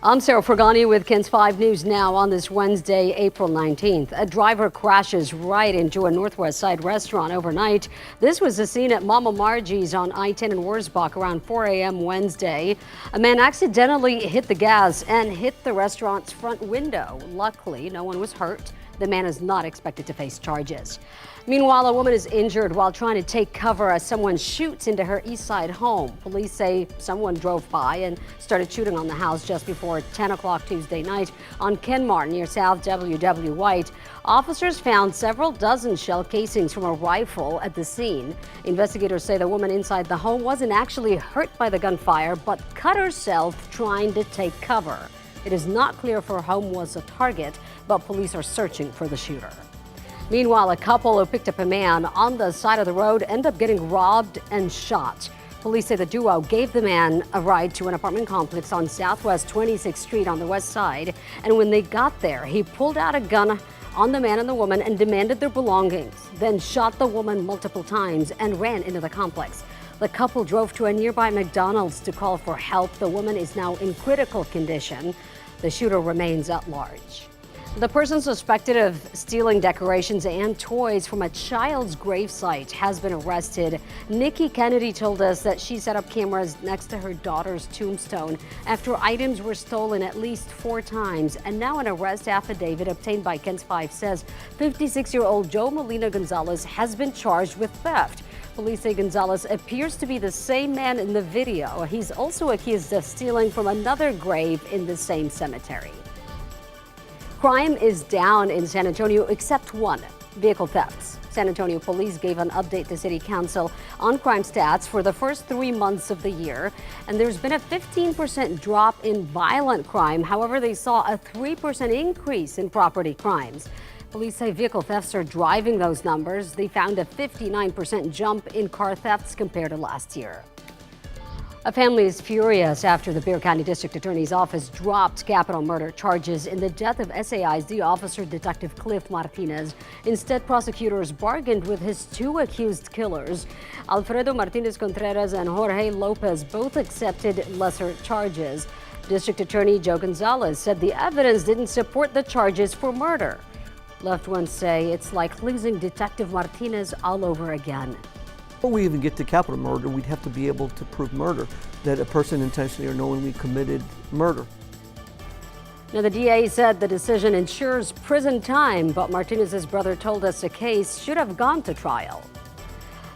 I'm Sarah Fragani with KENS 5 News Now on this Wednesday, April 19th. A driver crashes right into a Northwest Side restaurant overnight. This was the scene at Mama Margie's on I-10 in Wurzbach around 4 a.m. Wednesday. A man accidentally hit the gas and hit the restaurant's front window. Luckily, no one was hurt. The man is not expected to face charges. Meanwhile, a woman is injured while trying to take cover as someone shoots into her East Side home. Police say someone drove by and started shooting on the house just before 10 o'clock Tuesday night on Kenmar near South W.W. White. Officers found several dozen shell casings from a rifle at the scene. Investigators say the woman inside the home wasn't actually hurt by the gunfire, but cut herself trying to take cover. It is not clear if her home was a target, but police are searching for the shooter. Meanwhile, a couple who picked up a man on the side of the road ended up getting robbed and shot. Police say the duo gave the man a ride to an apartment complex on Southwest 26th Street on the west side, and when they got there, he pulled out a gun on the man and the woman and demanded their belongings, then shot the woman multiple times and ran into the complex. The couple drove to a nearby McDonald's to call for help. The woman is now in critical condition. The shooter remains at large. The person suspected of stealing decorations and toys from a child's gravesite has been arrested. Nikki Kennedy told us that she set up cameras next to her daughter's tombstone after items were stolen at least 4 times. And now an arrest affidavit obtained by KENS 5 says 56-year-old Joe Molina Gonzalez has been charged with theft. Police say Gonzalez appears to be the same man in the video. He's also accused of stealing from another grave in the same cemetery. Crime is down in San Antonio except one: vehicle thefts. San Antonio police gave an update to City Council on crime stats for the first 3 months of the year, and there's been a 15% drop in violent crime. However, they saw a 3% increase in property crimes. Police say vehicle thefts are driving those numbers. They found a 59% jump in car thefts compared to last year. A family is furious after the Bexar County District Attorney's Office dropped capital murder charges in the death of SAISD officer Detective Cliff Martinez. Instead, prosecutors bargained with his 2 accused killers. Alfredo Martinez Contreras and Jorge Lopez both accepted lesser charges. District Attorney Joe Gonzalez said the evidence didn't support the charges for murder. Loved ones say it's like losing Detective Martinez all over again. Before we even get to capital murder, we'd have to be able to prove murder, that a person intentionally or knowingly committed murder. Now, the DA said the decision ensures prison time, but Martinez's brother told us the case should have gone to trial.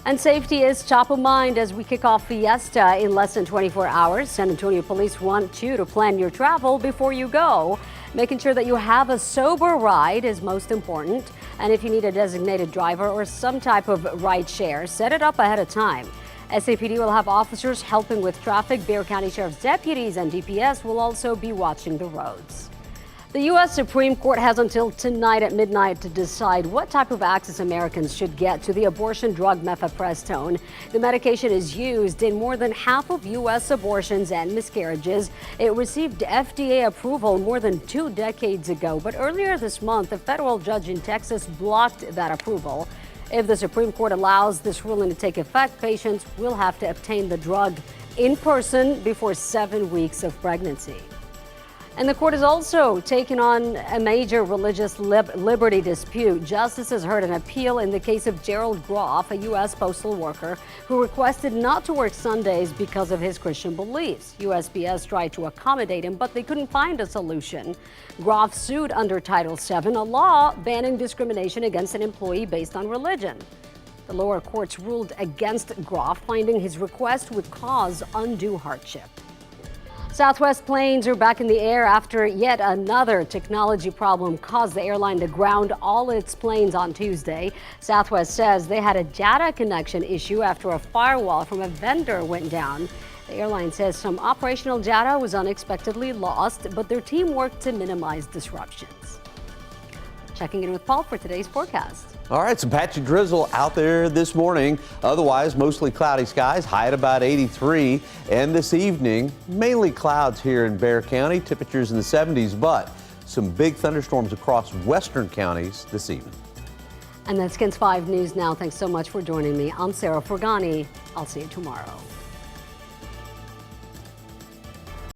And safety is top of mind as we kick off Fiesta in less than 24 hours. San Antonio police want you to plan your travel before you go. Making sure that you have a sober ride is most important. And if you need a designated driver or some type of ride share, set it up ahead of time. SAPD will have officers helping with traffic. Bexar County Sheriff's deputies and DPS will also be watching the roads. The U.S. Supreme Court has until tonight at midnight to decide what type of access Americans should get to the abortion drug mifepristone. The medication is used in more than half of U.S. abortions and miscarriages. It received FDA approval more than 2 decades ago, but earlier this month, a federal judge in Texas blocked that approval. If the Supreme Court allows this ruling to take effect, patients will have to obtain the drug in person before 7 weeks of pregnancy. And the court has also taken on a major religious liberty dispute. Justices heard an appeal in the case of Gerald Groff, a U.S. postal worker who requested not to work Sundays because of his Christian beliefs. USPS tried to accommodate him, but they couldn't find a solution. Groff sued under Title VII, a law banning discrimination against an employee based on religion. The lower courts ruled against Groff, finding his request would cause undue hardship. Southwest planes are back in the air after yet another technology problem caused the airline to ground all its planes on Tuesday. Southwest says they had a data connection issue after a firewall from a vendor went down. The airline says some operational data was unexpectedly lost, but their team worked to minimize disruptions. Checking in with Paul for today's forecast. All right, some patchy drizzle out there this morning. Otherwise, mostly cloudy skies, high at about 83. And this evening, mainly clouds here in Bexar County, temperatures in the 70s, but some big thunderstorms across western counties this evening. And that's KENS 5 News Now. Thanks so much for joining me. I'm Sarah Fragani. I'll see you tomorrow.